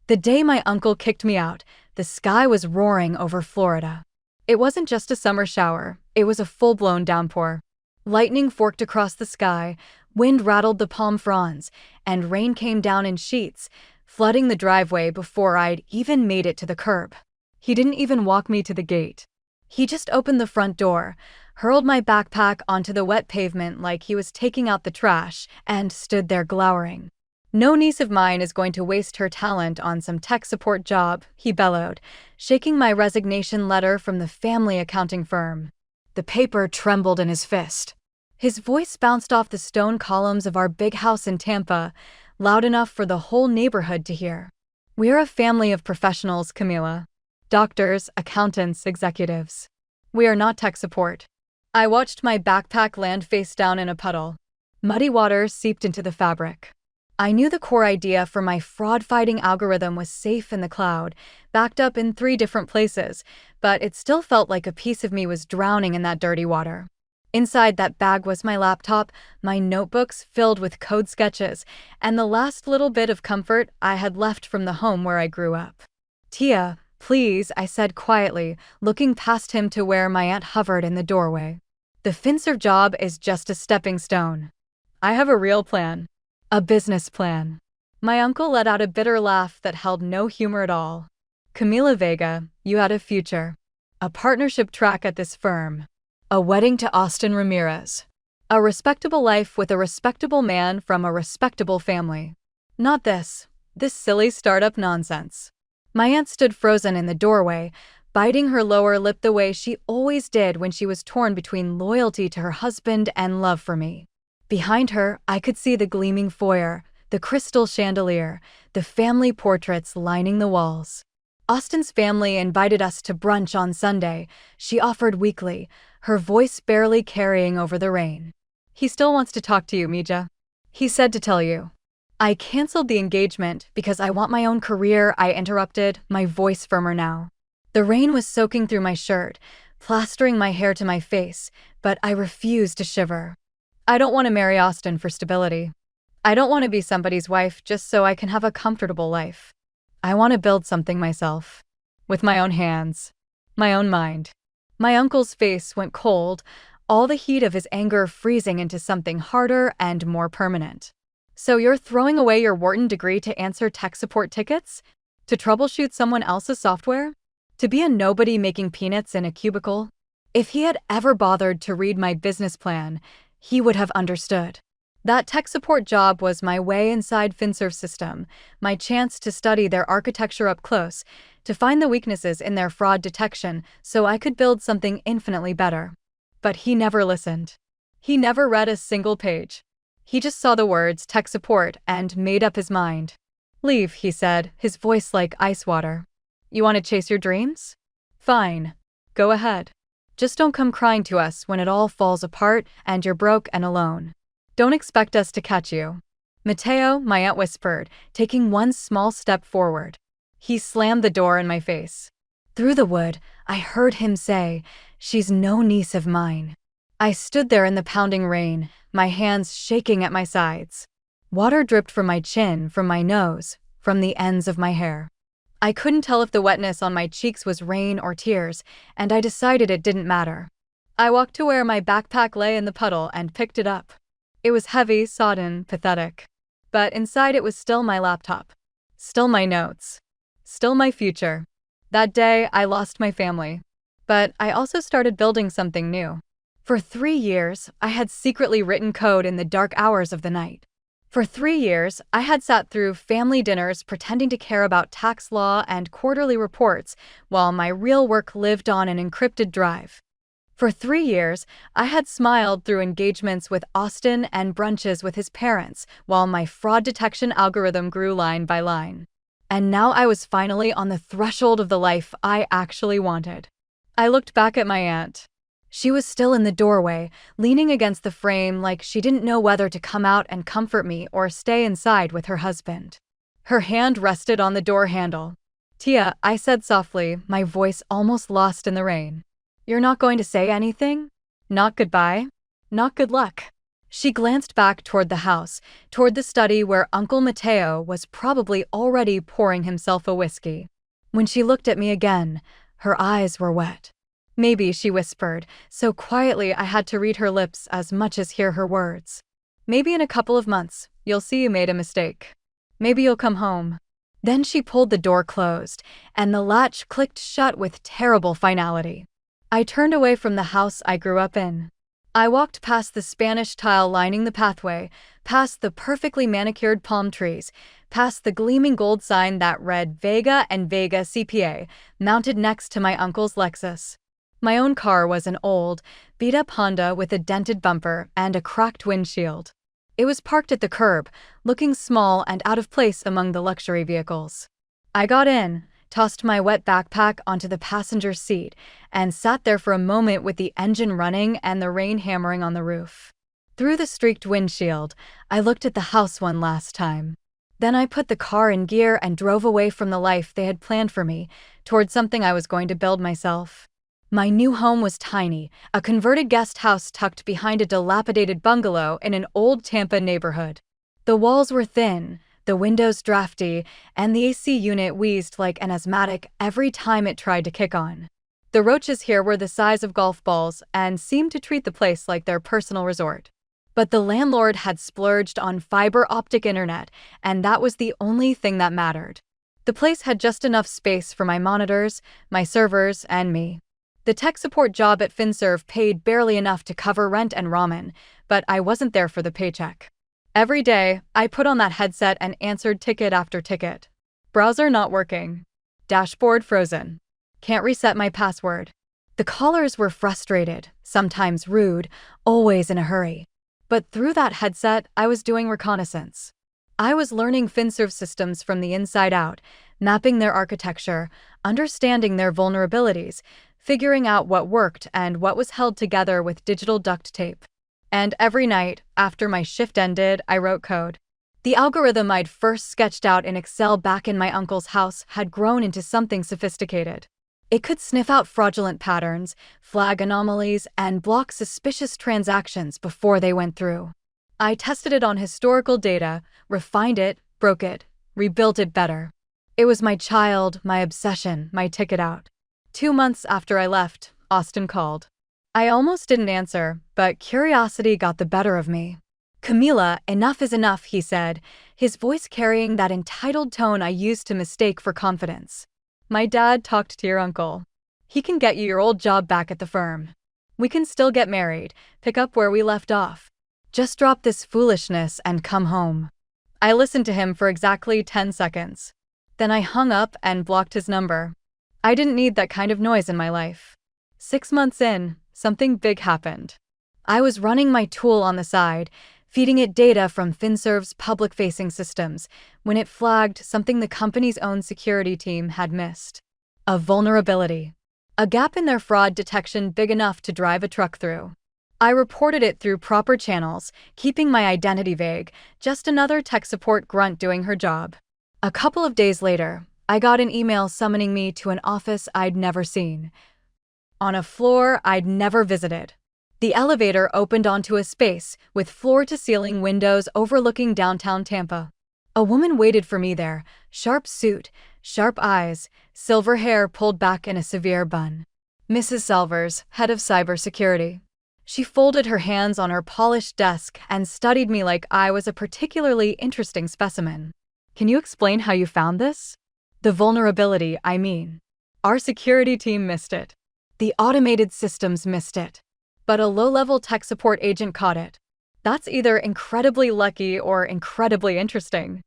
The day my uncle kicked me out, the sky was roaring over Florida. It wasn't just a summer shower, it was a full-blown downpour. Lightning forked across the sky, wind rattled the palm fronds, and rain came down in sheets, flooding the driveway before I'd even made it to the curb. He didn't even walk me to the gate. He just opened the front door, hurled my backpack onto the wet pavement like he was taking out the trash, and stood there glowering. "No niece of mine is going to waste her talent on some tech support job," he bellowed, shaking my resignation letter from the family accounting firm. The paper trembled in his fist. His voice bounced off the stone columns of our big house in Tampa, loud enough for the whole neighborhood to hear. "We're a family of professionals, Camila. Doctors, accountants, executives. We are not tech support." I watched my backpack land face down in a puddle. Muddy water seeped into the fabric. I knew the core idea for my fraud-fighting algorithm was safe in the cloud, backed up in 3 different places, but it still felt like a piece of me was drowning in that dirty water. Inside that bag was my laptop, my notebooks filled with code sketches, and the last little bit of comfort I had left from the home where I grew up. "Tia, please," I said quietly, looking past him to where my aunt hovered in the doorway. "The FinServ job is just a stepping stone. I have a real plan. A business plan." My uncle let out a bitter laugh that held no humor at all. "Camila Vega, you had a future. A partnership track at this firm. A wedding to Austin Ramirez. A respectable life with a respectable man from a respectable family. Not this silly startup nonsense." My aunt stood frozen in the doorway, biting her lower lip the way she always did when she was torn between loyalty to her husband and love for me. Behind her, I could see the gleaming foyer, the crystal chandelier, the family portraits lining the walls. Austin's family invited us to brunch on Sunday, she offered weakly, her voice barely carrying over the rain. "He still wants to talk to you, Mija. He said to tell you." "I canceled the engagement because I want my own career," I interrupted, my voice firmer now. The rain was soaking through my shirt, plastering my hair to my face, but I refused to shiver. "I don't want to marry Austin for stability. I don't want to be somebody's wife just so I can have a comfortable life. I want to build something myself. With my own hands. My own mind." My uncle's face went cold, all the heat of his anger freezing into something harder and more permanent. "So you're throwing away your Wharton degree to answer tech support tickets? To troubleshoot someone else's software? To be a nobody making peanuts in a cubicle?" If he had ever bothered to read my business plan, he would have understood. That tech support job was my way inside FinServ's system, my chance to study their architecture up close, to find the weaknesses in their fraud detection so I could build something infinitely better. But he never listened. He never read a single page. He just saw the words tech support and made up his mind. "Leave," he said, his voice like ice water. "You want to chase your dreams? Fine. Go ahead. Just don't come crying to us when it all falls apart and you're broke and alone. Don't expect us to catch you." "Mateo," my aunt whispered, taking one small step forward. He slammed the door in my face. Through the wood, I heard him say, "She's no niece of mine." I stood there in the pounding rain, my hands shaking at my sides. Water dripped from my chin, from my nose, from the ends of my hair. I couldn't tell if the wetness on my cheeks was rain or tears, and I decided it didn't matter. I walked to where my backpack lay in the puddle and picked it up. It was heavy, sodden, pathetic. But inside it was still my laptop. Still my notes. Still my future. That day, I lost my family. But I also started building something new. For 3 years, I had secretly written code in the dark hours of the night. For 3 years, I had sat through family dinners pretending to care about tax law and quarterly reports while my real work lived on an encrypted drive. For 3 years, I had smiled through engagements with Austin and brunches with his parents while my fraud detection algorithm grew line by line. And now I was finally on the threshold of the life I actually wanted. I looked back at my aunt. She was still in the doorway, leaning against the frame like she didn't know whether to come out and comfort me or stay inside with her husband. Her hand rested on the door handle. "Tia," I said softly, my voice almost lost in the rain. "You're not going to say anything? Not goodbye? Not good luck?" She glanced back toward the house, toward the study where Uncle Mateo was probably already pouring himself a whiskey. When she looked at me again, her eyes were wet. "Maybe," she whispered, so quietly I had to read her lips as much as hear her words. "Maybe in a couple of months, you'll see you made a mistake. Maybe you'll come home." Then she pulled the door closed, and the latch clicked shut with terrible finality. I turned away from the house I grew up in. I walked past the Spanish tile lining the pathway, past the perfectly manicured palm trees, past the gleaming gold sign that read Vega and Vega CPA, mounted next to my uncle's Lexus. My own car was an old, beat-up Honda with a dented bumper and a cracked windshield. It was parked at the curb, looking small and out of place among the luxury vehicles. I got in, tossed my wet backpack onto the passenger seat, and sat there for a moment with the engine running and the rain hammering on the roof. Through the streaked windshield, I looked at the house one last time. Then I put the car in gear and drove away from the life they had planned for me, toward something I was going to build myself. My new home was tiny, a converted guest house tucked behind a dilapidated bungalow in an old Tampa neighborhood. The walls were thin, the windows drafty, and the AC unit wheezed like an asthmatic every time it tried to kick on. The roaches here were the size of golf balls and seemed to treat the place like their personal resort. But the landlord had splurged on fiber optic internet, and that was the only thing that mattered. The place had just enough space for my monitors, my servers, and me. The tech support job at FinServ paid barely enough to cover rent and ramen, but I wasn't there for the paycheck. Every day, I put on that headset and answered ticket after ticket. Browser not working. Dashboard frozen. Can't reset my password. The callers were frustrated, sometimes rude, always in a hurry. But through that headset, I was doing reconnaissance. I was learning FinServ systems from the inside out, mapping their architecture, understanding their vulnerabilities, figuring out what worked and what was held together with digital duct tape. And every night, after my shift ended, I wrote code. The algorithm I'd first sketched out in Excel back in my uncle's house had grown into something sophisticated. It could sniff out fraudulent patterns, flag anomalies, and block suspicious transactions before they went through. I tested it on historical data, refined it, broke it, rebuilt it better. It was my child, my obsession, my ticket out. 2 months after I left, Austin called. I almost didn't answer, but curiosity got the better of me. "Camila, enough is enough," he said, his voice carrying that entitled tone I used to mistake for confidence. "My dad talked to your uncle. He can get you your old job back at the firm. We can still get married, pick up where we left off. Just drop this foolishness and come home." I listened to him for exactly 10 seconds. Then I hung up and blocked his number. I didn't need that kind of noise in my life. 6 months in, something big happened. I was running my tool on the side, feeding it data from FinServ's public-facing systems, when it flagged something the company's own security team had missed. A vulnerability. A gap in their fraud detection big enough to drive a truck through. I reported it through proper channels, keeping my identity vague, just another tech support grunt doing her job. A couple of days later, I got an email summoning me to an office I'd never seen, on a floor I'd never visited. The elevator opened onto a space with floor-to-ceiling windows overlooking downtown Tampa. A woman waited for me there, sharp suit, sharp eyes, silver hair pulled back in a severe bun. Mrs. Salvers, head of cybersecurity. She folded her hands on her polished desk and studied me like I was a particularly interesting specimen. "Can you explain how you found this?" "The vulnerability, I mean. Our security team missed it. The automated systems missed it. But a low-level tech support agent caught it. That's either incredibly lucky or incredibly interesting."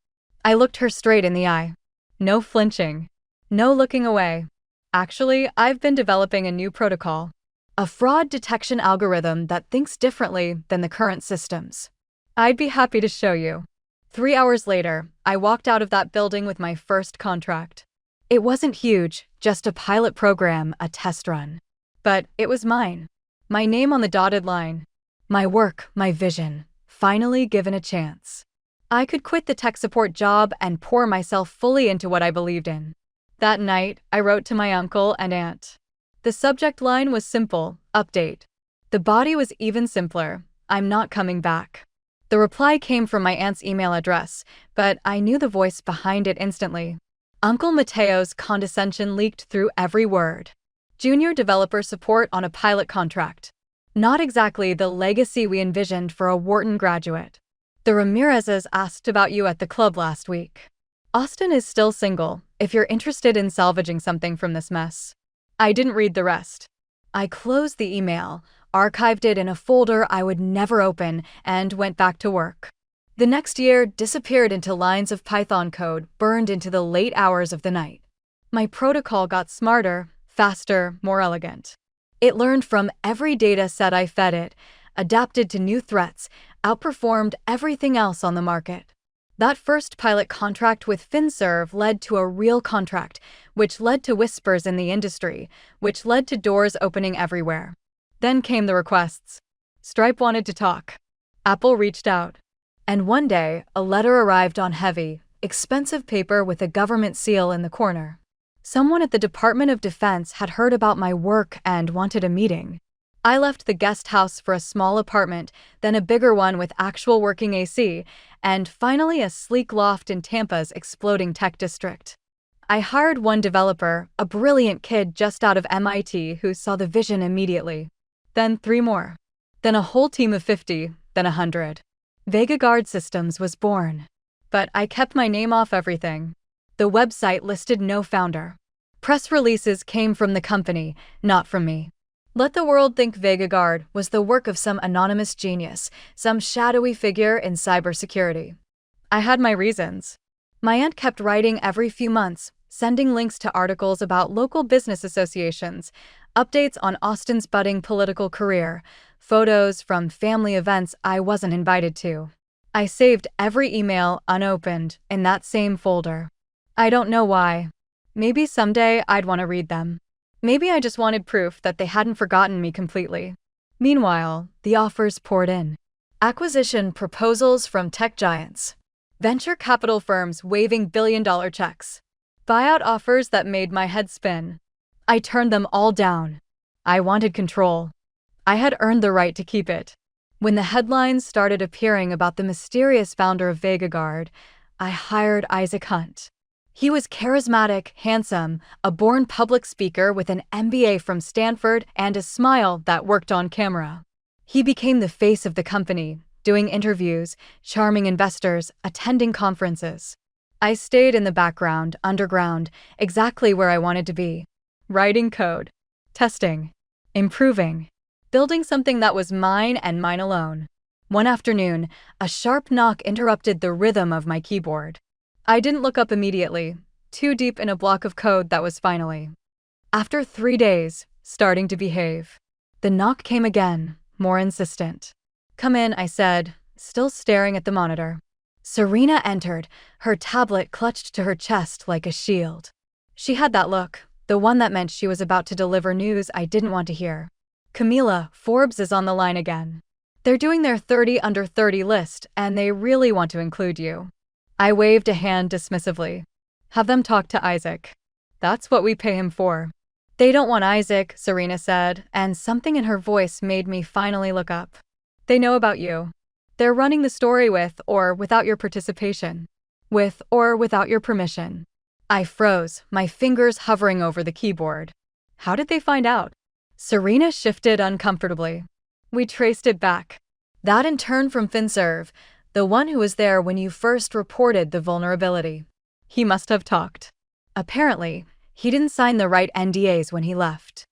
I looked her straight in the eye. No flinching. No looking away. "Actually, I've been developing a new protocol. A fraud detection algorithm that thinks differently than the current systems. I'd be happy to show you." 3 hours later, I walked out of that building with my first contract. It wasn't huge, just a pilot program, a test run. But it was mine. My name on the dotted line. My work, my vision, finally given a chance. I could quit the tech support job and pour myself fully into what I believed in. That night, I wrote to my uncle and aunt. The subject line was simple, update. The body was even simpler, I'm not coming back. The reply came from my aunt's email address, but I knew the voice behind it instantly. Uncle Mateo's condescension leaked through every word. Junior developer support on a pilot contract. Not exactly the legacy we envisioned for a Wharton graduate. The Ramirezes asked about you at the club last week. Austin is still single, if you're interested in salvaging something from this mess. I didn't read the rest. I closed the email, archived it in a folder I would never open, and went back to work. The next year disappeared into lines of Python code burned into the late hours of the night. My protocol got smarter, faster, more elegant. It learned from every data set I fed it, adapted to new threats, outperformed everything else on the market. That first pilot contract with FinServ led to a real contract, which led to whispers in the industry, which led to doors opening everywhere. Then came the requests. Stripe wanted to talk. Apple reached out. And one day, a letter arrived on heavy, expensive paper with a government seal in the corner. Someone at the Department of Defense had heard about my work and wanted a meeting. I left the guest house for a small apartment, then a bigger one with actual working AC, and finally a sleek loft in Tampa's exploding tech district. I hired one developer, a brilliant kid just out of MIT who saw the vision immediately. Then 3 more. Then a whole team of 50, then 100. VegaGuard Systems was born. But I kept my name off everything. The website listed no founder. Press releases came from the company, not from me. Let the world think VegaGuard was the work of some anonymous genius, some shadowy figure in cybersecurity. I had my reasons. My aunt kept writing every few months, sending links to articles about local business associations, updates on Austin's budding political career, photos from family events I wasn't invited to. I saved every email unopened in that same folder. I don't know why. Maybe someday I'd want to read them. Maybe I just wanted proof that they hadn't forgotten me completely. Meanwhile, the offers poured in. Acquisition proposals from tech giants. Venture capital firms waving billion-dollar checks. Buyout offers that made my head spin. I turned them all down. I wanted control. I had earned the right to keep it. When the headlines started appearing about the mysterious founder of VegaGuard, I hired Isaac Hunt. He was charismatic, handsome, a born public speaker with an MBA from Stanford and a smile that worked on camera. He became the face of the company, doing interviews, charming investors, attending conferences. I stayed in the background, underground, exactly where I wanted to be. Writing code, testing, improving, building something that was mine and mine alone. One afternoon, a sharp knock interrupted the rhythm of my keyboard. I didn't look up immediately, too deep in a block of code that was finally. After 3 days, starting to behave. The knock came again, more insistent. "Come in," I said, still staring at the monitor. Serena entered, her tablet clutched to her chest like a shield. She had that look, the one that meant she was about to deliver news I didn't want to hear. "Camila, Forbes is on the line again. They're doing their 30 under 30 list, and they really want to include you." I waved a hand dismissively. "Have them talk to Isaac. That's what we pay him for." "They don't want Isaac," Serena said, and something in her voice made me finally look up. "They know about you. They're running the story with or without your participation. With or without your permission." I froze, my fingers hovering over the keyboard. How did they find out? Serena shifted uncomfortably. "We traced it back. That intern from FinServ, the one who was there when you first reported the vulnerability. He must have talked. Apparently, he didn't sign the right NDAs when he left."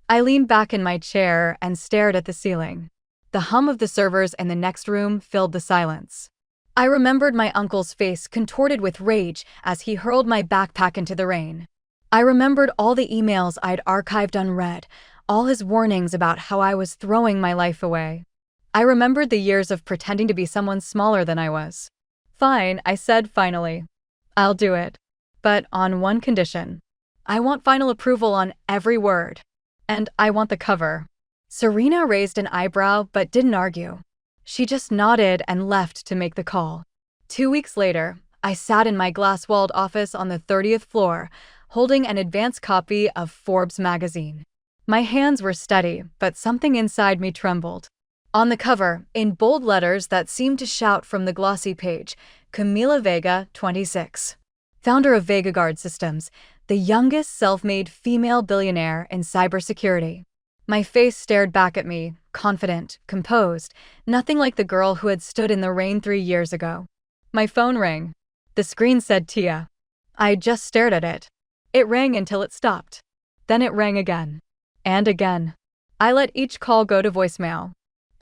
I leaned back in my chair and stared at the ceiling. The hum of the servers in the next room filled the silence. I remembered my uncle's face contorted with rage as he hurled my backpack into the rain. I remembered all the emails I'd archived unread, all his warnings about how I was throwing my life away. I remembered the years of pretending to be someone smaller than I was. "Fine," I said finally. "I'll do it. But on one condition. I want final approval on every word. And I want the cover." Serena raised an eyebrow but didn't argue. She just nodded and left to make the call. 2 weeks later, I sat in my glass-walled office on the 30th floor, holding an advance copy of Forbes magazine. My hands were steady, but something inside me trembled. On the cover, in bold letters that seemed to shout from the glossy page, Camila Vega, 26. Founder of VegaGuard Systems, the youngest self-made female billionaire in cybersecurity. My face stared back at me, confident, composed, nothing like the girl who had stood in the rain 3 years ago. My phone rang. The screen said Tia. I just stared at it. It rang until it stopped. Then it rang again. And again. I let each call go to voicemail.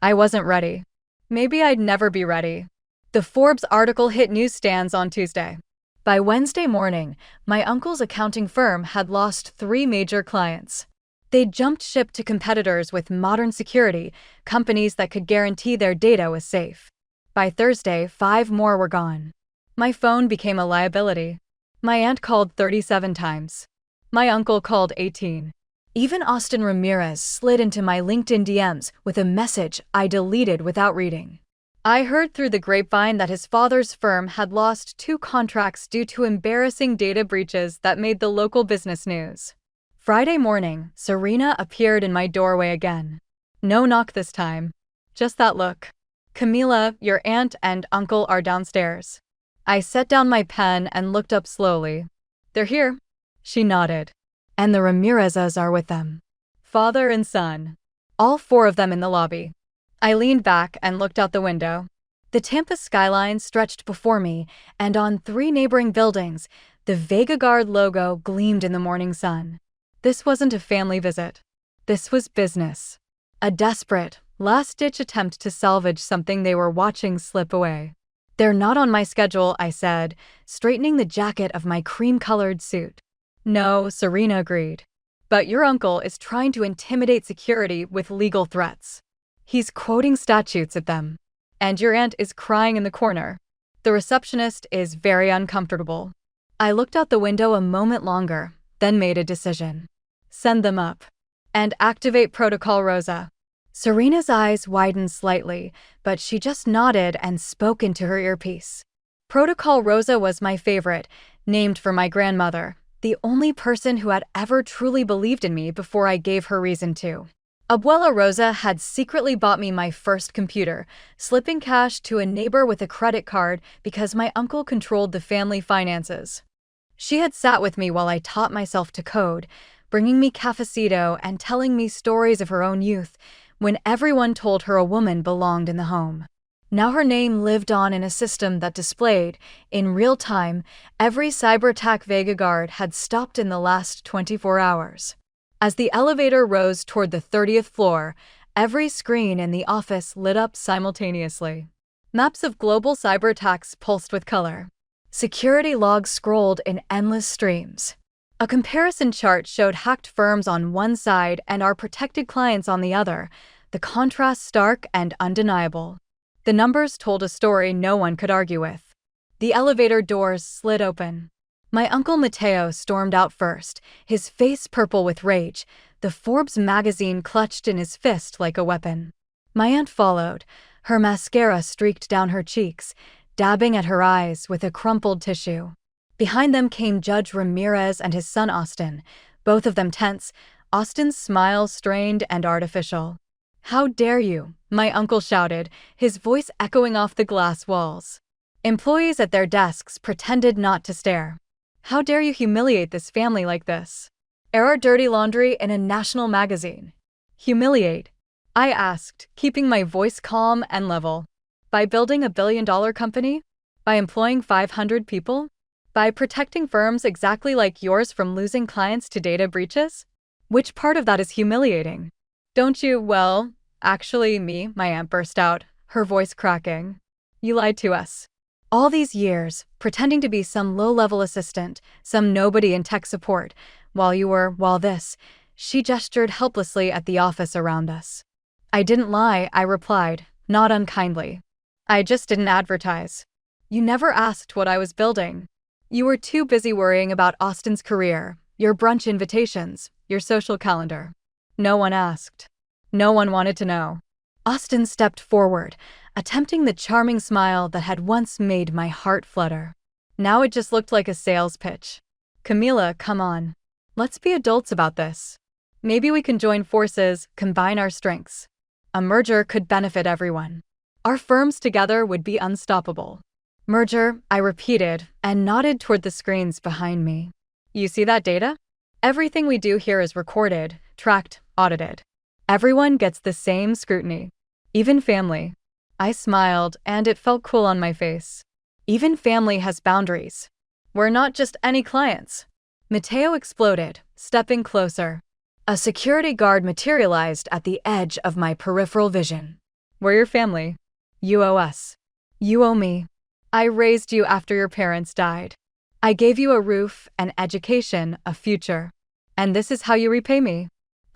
I wasn't ready. Maybe I'd never be ready. The Forbes article hit newsstands on Tuesday. By Wednesday morning, my uncle's accounting firm had lost 3 major clients. They'd jumped ship to competitors with modern security, companies that could guarantee their data was safe. By Thursday, 5 more were gone. My phone became a liability. My aunt called 37 times. My uncle called 18. Even Austin Ramirez slid into my LinkedIn DMs with a message I deleted without reading. I heard through the grapevine that his father's firm had lost 2 contracts due to embarrassing data breaches that made the local business news. Friday morning, Serena appeared in my doorway again. No knock this time. Just that look. Camila, your aunt and uncle are downstairs. I set down my pen and looked up slowly. They're here. She nodded. And the Ramirezes are with them. Father and son. All 4 of them in the lobby. I leaned back and looked out the window. The Tampa skyline stretched before me, and on 3 neighboring buildings, the VegaGuard logo gleamed in the morning sun. This wasn't a family visit. This was business. A desperate, last-ditch attempt to salvage something they were watching slip away. They're not on my schedule, I said, straightening the jacket of my cream-colored suit. No, Serena agreed. But your uncle is trying to intimidate security with legal threats. He's quoting statutes at them. And your aunt is crying in the corner. The receptionist is very uncomfortable. I looked out the window a moment longer, then made a decision. Send them up. And activate Protocol Rosa. Serena's eyes widened slightly, but she just nodded and spoke into her earpiece. Protocol Rosa was my favorite, named for my grandmother, the only person who had ever truly believed in me before I gave her reason to. Abuela Rosa had secretly bought me my first computer, slipping cash to a neighbor with a credit card because my uncle controlled the family finances. She had sat with me while I taught myself to code, bringing me cafecito and telling me stories of her own youth, when everyone told her a woman belonged in the home. Now her name lived on in a system that displayed, in real time, every cyber attack VegaGuard had stopped in the last 24 hours. As the elevator rose toward the 30th floor, every screen in the office lit up simultaneously. Maps of global cyber attacks pulsed with color. Security logs scrolled in endless streams. A comparison chart showed hacked firms on one side and our protected clients on the other, the contrast stark and undeniable. The numbers told a story no one could argue with. The elevator doors slid open. My uncle Mateo stormed out first, his face purple with rage, the Forbes magazine clutched in his fist like a weapon. My aunt followed, her mascara streaked down her cheeks, dabbing at her eyes with a crumpled tissue. Behind them came Judge Ramirez and his son Austin, both of them tense, Austin's smile strained and artificial. "How dare you?" my uncle shouted, his voice echoing off the glass walls. Employees at their desks pretended not to stare. "How dare you humiliate this family like this? Air our dirty laundry in a national magazine." "Humiliate?" I asked, keeping my voice calm and level. "By building a billion-dollar company? By employing 500 people? By protecting firms exactly like yours from losing clients to data breaches? Which part of that is humiliating? Don't you, well, actually me," my aunt burst out, her voice cracking. "You lied to us. All these years, pretending to be some low-level assistant, some nobody in tech support, while this," she gestured helplessly at the office around us. "I didn't lie," I replied, not unkindly. "I just didn't advertise. You never asked what I was building. You were too busy worrying about Austin's career, your brunch invitations, your social calendar. No one asked. No one wanted to know." Austin stepped forward, attempting the charming smile that had once made my heart flutter. Now it just looked like a sales pitch. "Camila, come on. Let's be adults about this. Maybe we can join forces, combine our strengths." A merger could benefit everyone. Our firms together would be unstoppable. Merger, I repeated, and nodded toward the screens behind me. You see that data? Everything we do here is recorded, tracked, audited. Everyone gets the same scrutiny. Even family. I smiled, and it felt cool on my face. Even family has boundaries. We're not just any clients. Matteo exploded, stepping closer. A security guard materialized at the edge of my peripheral vision. We're your family. You owe us. You owe me. I raised you after your parents died. I gave you a roof, an education, a future. And this is how you repay me.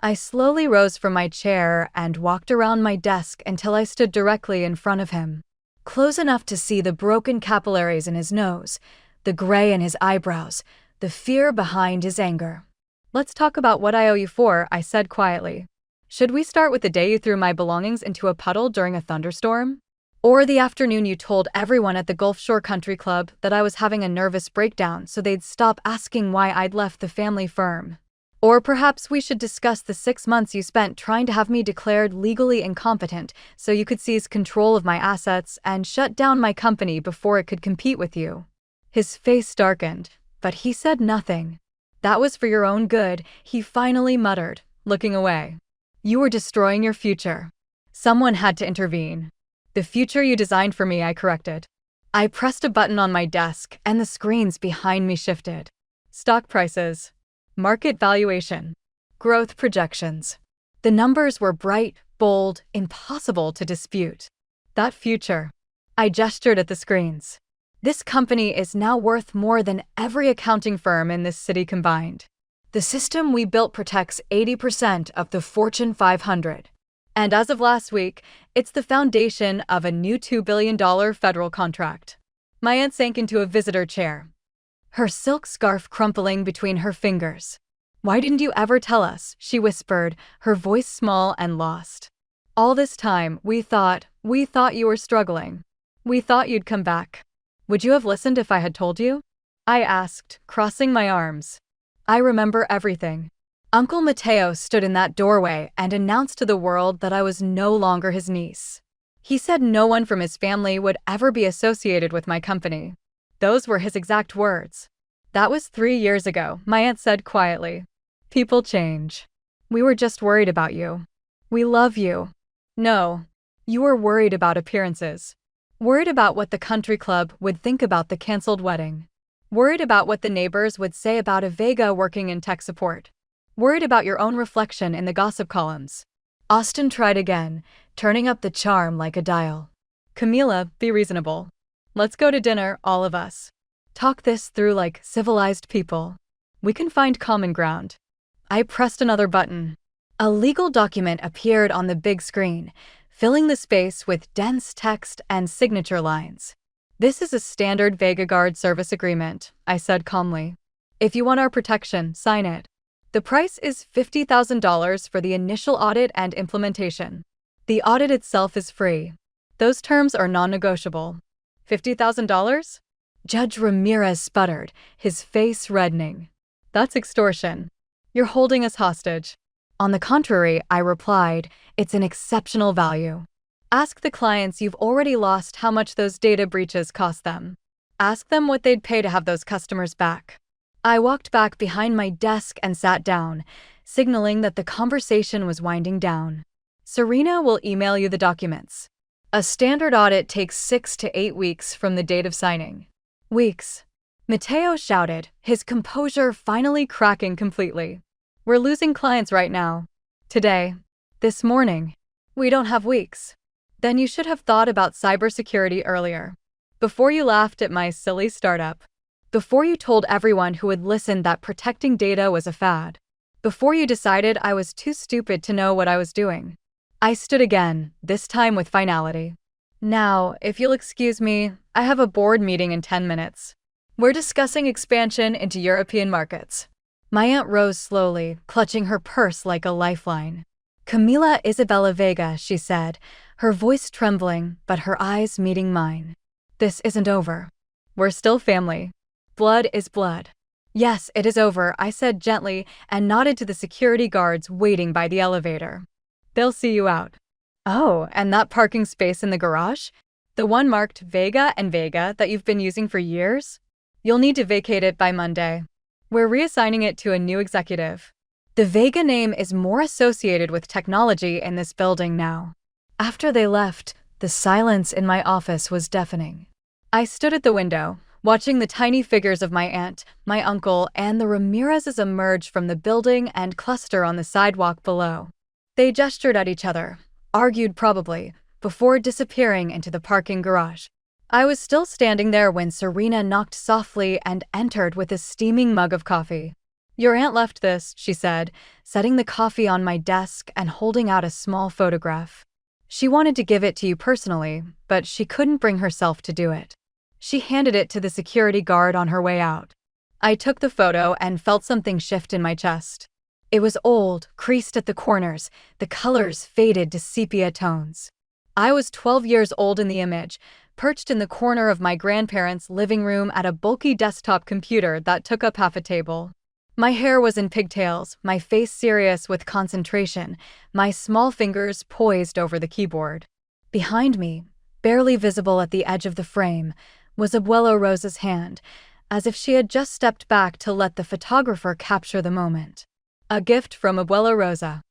I slowly rose from my chair and walked around my desk until I stood directly in front of him, close enough to see the broken capillaries in his nose, the gray in his eyebrows, the fear behind his anger. Let's talk about what I owe you for, I said quietly. Should we start with the day you threw my belongings into a puddle during a thunderstorm? Or the afternoon you told everyone at the Gulf Shore Country Club that I was having a nervous breakdown so they'd stop asking why I'd left the family firm? Or perhaps we should discuss the 6 months you spent trying to have me declared legally incompetent so you could seize control of my assets and shut down my company before it could compete with you. His face darkened, but he said nothing. That was for your own good, he finally muttered, looking away. You were destroying your future. Someone had to intervene. The future you designed for me, I corrected. I pressed a button on my desk and the screens behind me shifted. Stock prices. Market valuation. Growth projections. The numbers were bright, bold, impossible to dispute. That future. I gestured at the screens. This company is now worth more than every accounting firm in this city combined. The system we built protects 80% of the Fortune 500. And as of last week, it's the foundation of a new $2 billion federal contract. My aunt sank into a visitor chair, her silk scarf crumpling between her fingers. Why didn't you ever tell us? She whispered, her voice small and lost. All this time, we thought you were struggling. We thought you'd come back. Would you have listened if I had told you? I asked, crossing my arms. I remember everything. Uncle Matteo stood in that doorway and announced to the world that I was no longer his niece. He said no one from his family would ever be associated with my company. Those were his exact words. That was 3 years ago, my aunt said quietly. People change. We were just worried about you. We love you. No, you were worried about appearances. Worried about what the country club would think about the canceled wedding. Worried about what the neighbors would say about a Vega working in tech support. Worried about your own reflection in the gossip columns. Austin tried again, turning up the charm like a dial. Camila, be reasonable. Let's go to dinner, all of us. Talk this through like civilized people. We can find common ground. I pressed another button. A legal document appeared on the big screen, filling the space with dense text and signature lines. This is a standard Vega Guard service agreement, I said calmly. If you want our protection, sign it. The price is $50,000 for the initial audit and implementation. The audit itself is free. Those terms are non-negotiable. $50,000? Judge Ramirez sputtered, his face reddening. That's extortion. You're holding us hostage. On the contrary, I replied, it's an exceptional value. Ask the clients you've already lost how much those data breaches cost them. Ask them what they'd pay to have those customers back. I walked back behind my desk and sat down, signaling that the conversation was winding down. Serena will email you the documents. A standard audit takes 6 to 8 weeks from the date of signing. Weeks. Matteo shouted, his composure finally cracking completely. We're losing clients right now. Today. This morning. We don't have weeks. Then you should have thought about cybersecurity earlier. Before you laughed at my silly startup. Before you told everyone who would listen that protecting data was a fad. Before you decided I was too stupid to know what I was doing. I stood again, this time with finality. Now, if you'll excuse me, I have a board meeting in 10 minutes. We're discussing expansion into European markets. My aunt rose slowly, clutching her purse like a lifeline. Camila Isabella Vega, she said, her voice trembling, but her eyes meeting mine. This isn't over. We're still family. Blood is blood. Yes, it is over, I said gently and nodded to the security guards waiting by the elevator. They'll see you out. Oh, and that parking space in the garage? The one marked Vega and Vega that you've been using for years? You'll need to vacate it by Monday. We're reassigning it to a new executive. The Vega name is more associated with technology in this building now. After they left, the silence in my office was deafening. I stood at the window, watching the tiny figures of my aunt, my uncle, and the Ramirezes emerge from the building and cluster on the sidewalk below. They gestured at each other, argued probably, before disappearing into the parking garage. I was still standing there when Serena knocked softly and entered with a steaming mug of coffee. "Your aunt left this," she said, setting the coffee on my desk and holding out a small photograph. "She wanted to give it to you personally, but she couldn't bring herself to do it." She handed it to the security guard on her way out. I took the photo and felt something shift in my chest. It was old, creased at the corners, the colors faded to sepia tones. I was 12 years old in the image, perched in the corner of my grandparents' living room at a bulky desktop computer that took up half a table. My hair was in pigtails, my face serious with concentration, my small fingers poised over the keyboard. Behind me, barely visible at the edge of the frame, was Abuela Rosa's hand, as if she had just stepped back to let the photographer capture the moment. A gift from Abuela Rosa.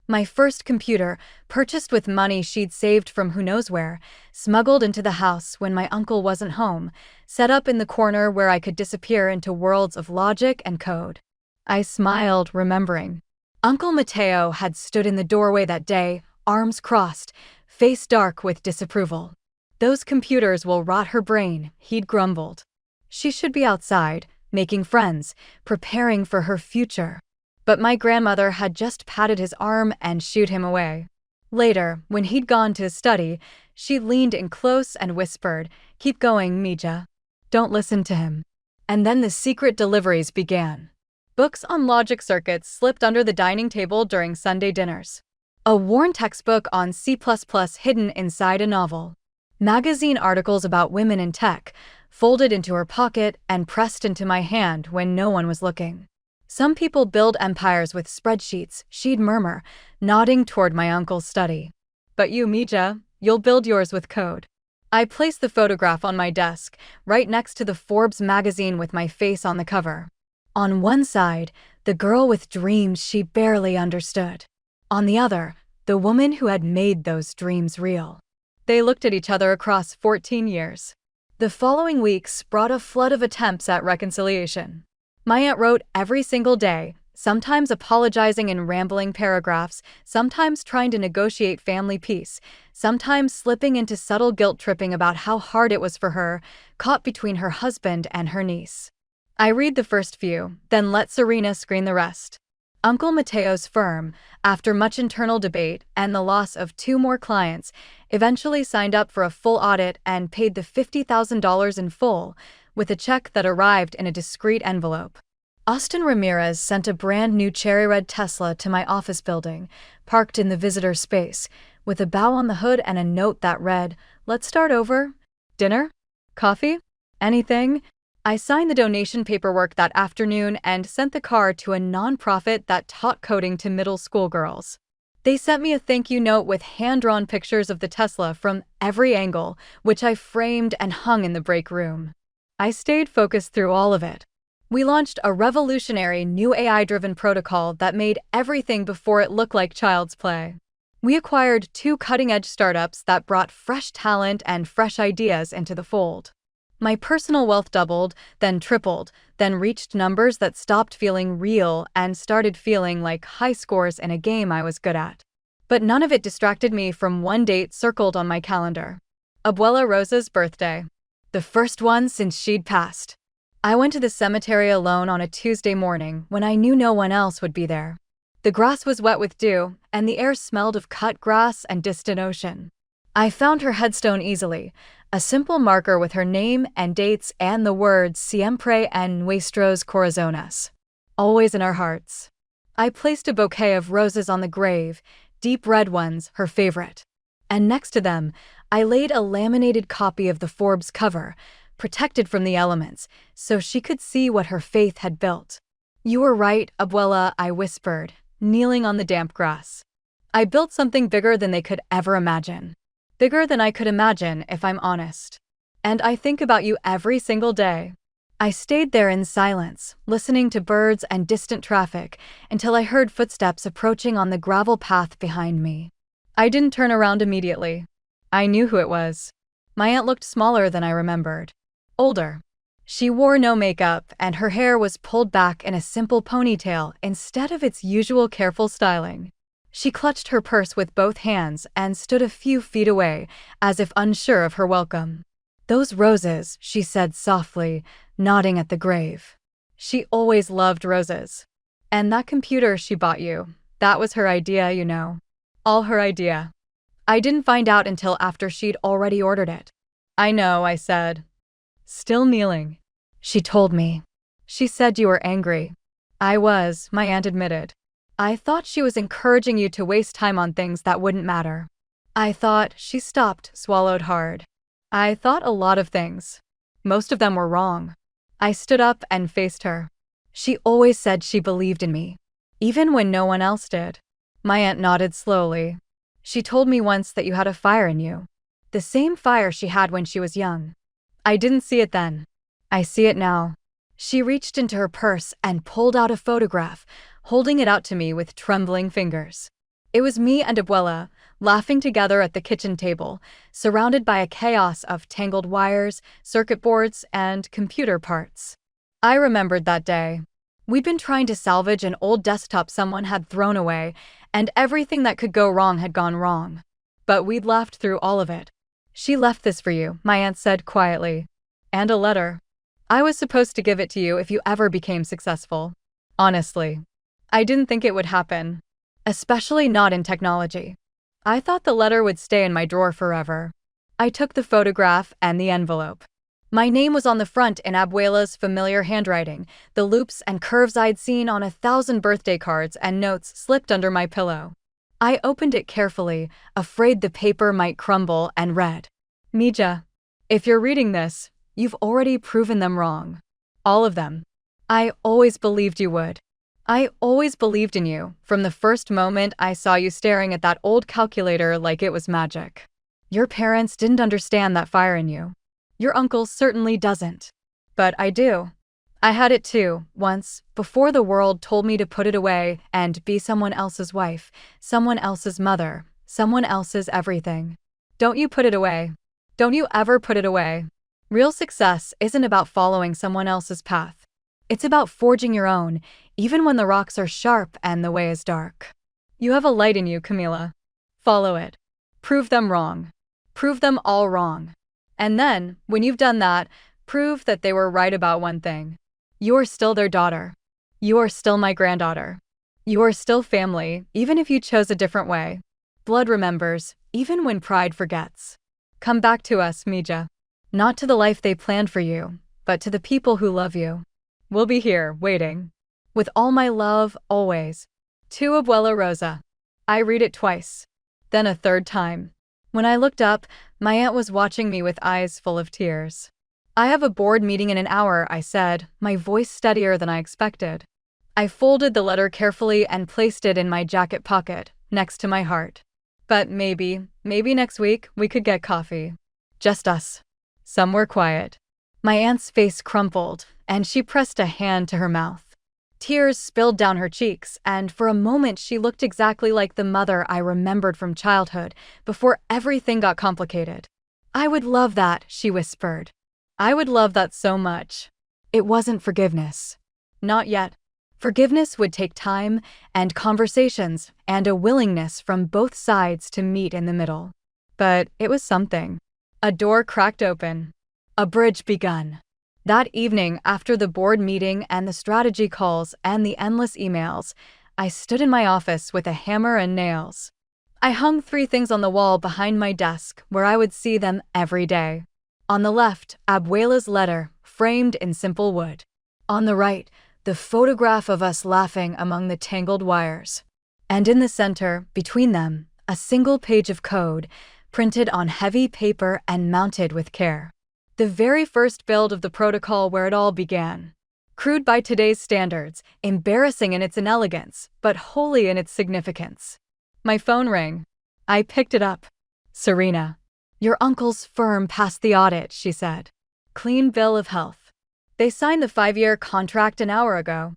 My first computer, purchased with money she'd saved from who knows where, smuggled into the house when my uncle wasn't home, set up in the corner where I could disappear into worlds of logic and code. I smiled, remembering. Uncle Mateo had stood in the doorway that day, arms crossed, face dark with disapproval. "Those computers will rot her brain," he'd grumbled. She should be outside, making friends, preparing for her future. But my grandmother had just patted his arm and shooed him away. Later, when he'd gone to study, she leaned in close and whispered, "Keep going, Mija. Don't listen to him." And then the secret deliveries began. Books on logic circuits slipped under the dining table during Sunday dinners. A worn textbook on C++ hidden inside a novel. Magazine articles about women in tech, folded into her pocket and pressed into my hand when no one was looking. "Some people build empires with spreadsheets," she'd murmur, nodding toward my uncle's study. "But you, Mija, you'll build yours with code." I placed the photograph on my desk, right next to the Forbes magazine with my face on the cover. On one side, the girl with dreams she barely understood. On the other, the woman who had made those dreams real. They looked at each other across 14 years. The following weeks brought a flood of attempts at reconciliation. My aunt wrote every single day, sometimes apologizing in rambling paragraphs, sometimes trying to negotiate family peace, sometimes slipping into subtle guilt-tripping about how hard it was for her, caught between her husband and her niece. I read the first few, then let Serena screen the rest. Uncle Mateo's firm, after much internal debate and the loss of 2 more clients, eventually signed up for a full audit and paid the $50,000 in full, with a check that arrived in a discreet envelope. Austin Ramirez sent a brand new cherry red Tesla to my office building, parked in the visitor space, with a bow on the hood and a note that read, "Let's start over. Dinner? Coffee? Anything?" I signed the donation paperwork that afternoon and sent the car to a nonprofit that taught coding to middle school girls. They sent me a thank you note with hand-drawn pictures of the Tesla from every angle, which I framed and hung in the break room. I stayed focused through all of it. We launched a revolutionary new AI-driven protocol that made everything before it look like child's play. We acquired 2 cutting-edge startups that brought fresh talent and fresh ideas into the fold. My personal wealth doubled, then tripled, then reached numbers that stopped feeling real and started feeling like high scores in a game I was good at. But none of it distracted me from one date circled on my calendar. Abuela Rosa's birthday. The first one since she'd passed. I went to the cemetery alone on a Tuesday morning when I knew no one else would be there. The grass was wet with dew, and the air smelled of cut grass and distant ocean. I found her headstone easily, a simple marker with her name and dates and the words "Siempre en nuestros corazones," always in our hearts. I placed a bouquet of roses on the grave, deep red ones, her favorite. And next to them, I laid a laminated copy of the Forbes cover, protected from the elements, so she could see what her faith had built. "You were right, Abuela," I whispered, kneeling on the damp grass. I built something bigger than they could ever imagine. Bigger than I could imagine, if I'm honest. And I think about you every single day. I stayed there in silence, listening to birds and distant traffic, until I heard footsteps approaching on the gravel path behind me. I didn't turn around immediately. I knew who it was. My aunt looked smaller than I remembered. Older. She wore no makeup, and her hair was pulled back in a simple ponytail instead of its usual careful styling. She clutched her purse with both hands and stood a few feet away, as if unsure of her welcome. "Those roses," she said softly, nodding at the grave. She always loved roses. "And that computer she bought you, that was her idea, you know. All her idea." I didn't find out until after she'd already ordered it. "I know," I said. Still kneeling. "She told me. She said you were angry." "I was," my aunt admitted. "I thought she was encouraging you to waste time on things that wouldn't matter. I thought," she stopped, swallowed hard. "I thought a lot of things. Most of them were wrong." I stood up and faced her. "She always said she believed in me, even when no one else did." My aunt nodded slowly. "She told me once that you had a fire in you. The same fire she had when she was young. I didn't see it then. I see it now." She reached into her purse and pulled out a photograph, holding it out to me with trembling fingers. It was me and Abuela, laughing together at the kitchen table, surrounded by a chaos of tangled wires, circuit boards, and computer parts. I remembered that day. We'd been trying to salvage an old desktop someone had thrown away, and everything that could go wrong had gone wrong. But we'd laughed through all of it. "She left this for you," my aunt said quietly. "And a letter. I was supposed to give it to you if you ever became successful. Honestly, I didn't think it would happen. Especially not in technology. I thought the letter would stay in my drawer forever." I took the photograph and the envelope. My name was on the front in Abuela's familiar handwriting, the loops and curves I'd seen on 1,000 birthday cards and notes slipped under my pillow. I opened it carefully, afraid the paper might crumble, and read, "Mija, if you're reading this, you've already proven them wrong. All of them. I always believed you would. I always believed in you, from the first moment I saw you staring at that old calculator like it was magic. Your parents didn't understand that fire in you. Your uncle certainly doesn't. But I do. I had it too, once, before the world told me to put it away and be someone else's wife, someone else's mother, someone else's everything. Don't you put it away. Don't you ever put it away. Real success isn't about following someone else's path. It's about forging your own, even when the rocks are sharp and the way is dark. You have a light in you, Camila. Follow it. Prove them wrong. Prove them all wrong. And then, when you've done that, prove that they were right about one thing. You are still their daughter. You are still my granddaughter. You are still family, even if you chose a different way. Blood remembers, even when pride forgets. Come back to us, Mija. Not to the life they planned for you, but to the people who love you. We'll be here, waiting. With all my love, always. To Abuela Rosa." I read it twice. Then a third time. When I looked up, my aunt was watching me with eyes full of tears. "I have a board meeting in an hour," I said, my voice steadier than I expected. I folded the letter carefully and placed it in my jacket pocket, next to my heart. "But maybe next week we could get coffee. Just us. Somewhere quiet." My aunt's face crumpled, and she pressed a hand to her mouth. Tears spilled down her cheeks, and for a moment she looked exactly like the mother I remembered from childhood, before everything got complicated. "I would love that," she whispered. "I would love that so much." It wasn't forgiveness. Not yet. Forgiveness would take time, and conversations, and a willingness from both sides to meet in the middle. But it was something. A door cracked open. A bridge begun. That evening, after the board meeting and the strategy calls and the endless emails, I stood in my office with a hammer and nails. I hung 3 things on the wall behind my desk where I would see them every day. On the left, Abuela's letter, framed in simple wood. On the right, the photograph of us laughing among the tangled wires. And in the center, between them, a single page of code, printed on heavy paper and mounted with care. The very first build of the protocol where it all began. Crude by today's standards, embarrassing in its inelegance, but wholly in its significance. My phone rang. I picked it up. Serena. Your uncle's firm passed the audit, she said. Clean bill of health. They signed the 5-year contract an hour ago.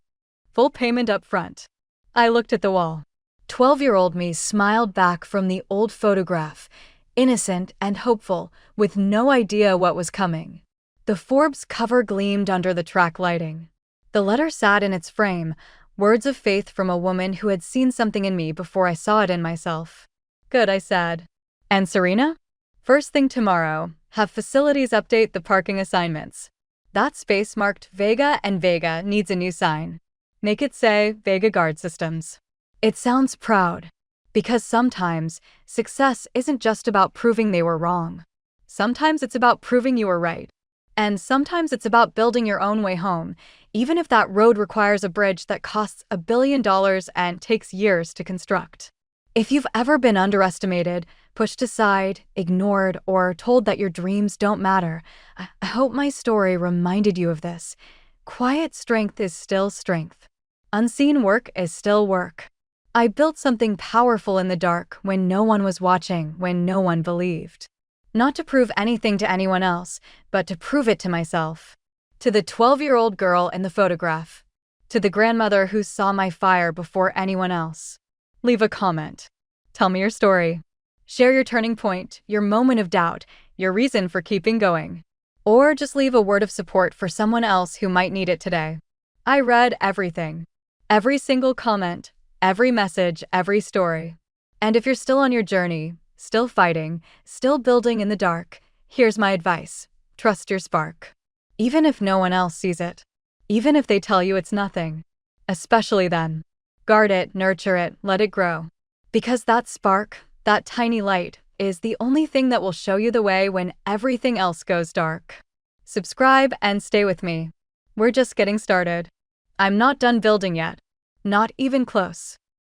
Full payment up front. I looked at the wall. 12-year-old me smiled back from the old photograph, innocent and hopeful, with no idea what was coming. The Forbes cover gleamed under the track lighting. The letter sat in its frame, words of faith from a woman who had seen something in me before I saw it in myself. Good, I said. And Serena? First thing tomorrow, have facilities update the parking assignments. That space marked Vega and Vega needs a new sign. Make it say Vega Guard Systems. It sounds proud, because sometimes success isn't just about proving they were wrong. Sometimes it's about proving you were right. And sometimes it's about building your own way home, even if that road requires a bridge that costs $1 billion and takes years to construct. If you've ever been underestimated, pushed aside, ignored, or told that your dreams don't matter, I hope my story reminded you of this. Quiet strength is still strength. Unseen work is still work. I built something powerful in the dark when no one was watching, when no one believed. Not to prove anything to anyone else, but to prove it to myself. To the 12-year-old girl in the photograph. To the grandmother who saw my fire before anyone else. Leave a comment. Tell me your story. Share your turning point, your moment of doubt, your reason for keeping going. Or just leave a word of support for someone else who might need it today. I read everything. Every single comment, every message, every story. And if you're still on your journey, still fighting, still building in the dark, here's my advice. Trust your spark. Even if no one else sees it. Even if they tell you it's nothing. Especially then. Guard it, nurture it, let it grow. Because that spark, that tiny light, is the only thing that will show you the way when everything else goes dark. Subscribe and stay with me. We're just getting started. I'm not done building yet. Not even close.